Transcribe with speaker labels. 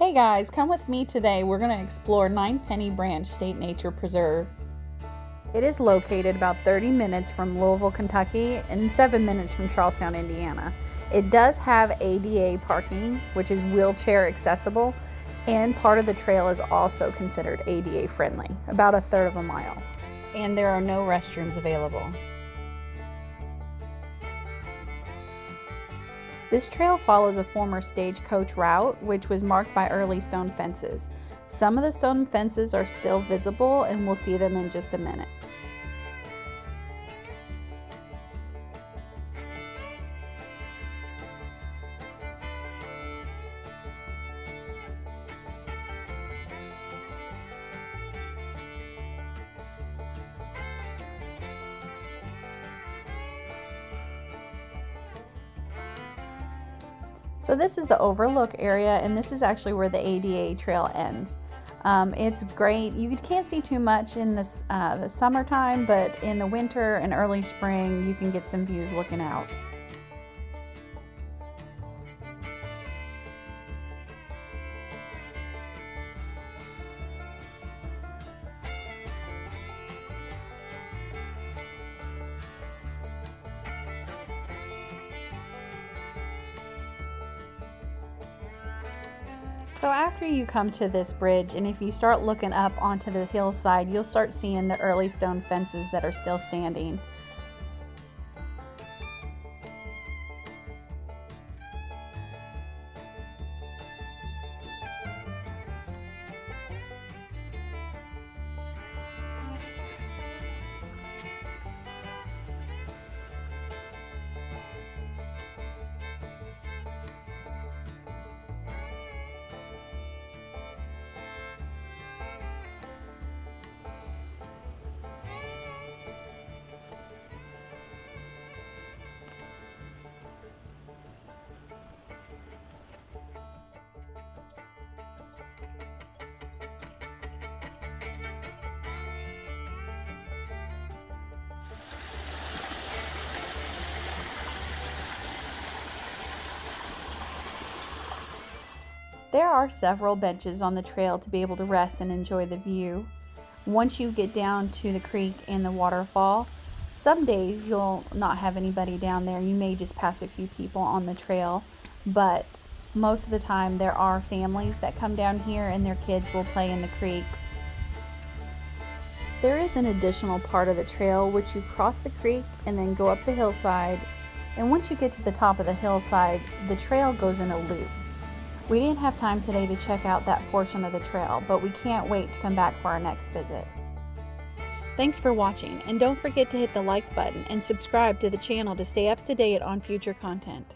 Speaker 1: Hey guys, come with me today. We're going to explore Ninepenny Branch State Nature Preserve. It is located about 30 minutes from Louisville, Kentucky and 7 minutes from Charlestown, Indiana. It does have ADA parking, which is wheelchair accessible, and part of the trail is also considered ADA friendly, about a third of a mile. And there are no restrooms available. This trail follows a former stagecoach route, which was marked by early stone fences. Some of the stone fences are still visible, and we'll see them in just a minute. So this is the overlook area, and this is actually where the ADA trail ends. It's great. You can't see too much in the summertime, but in the winter and early spring, you can get some views looking out. So after you come to this bridge, and if you start looking up onto the hillside, you'll start seeing the early stone fences that are still standing. There are several benches on the trail to be able to rest and enjoy the view. Once you get down to the creek and the waterfall, some days you'll not have anybody down there. You may just pass a few people on the trail, but most of the time there are families that come down here and their kids will play in the creek. There is an additional part of the trail which you cross the creek and then go up the hillside, and once you get to the top of the hillside, the trail goes in a loop. We didn't have time today to check out that portion of the trail, but we can't wait to come back for our next visit. Thanks for watching, and don't forget to hit the like button and subscribe to the channel to stay up to date on future content.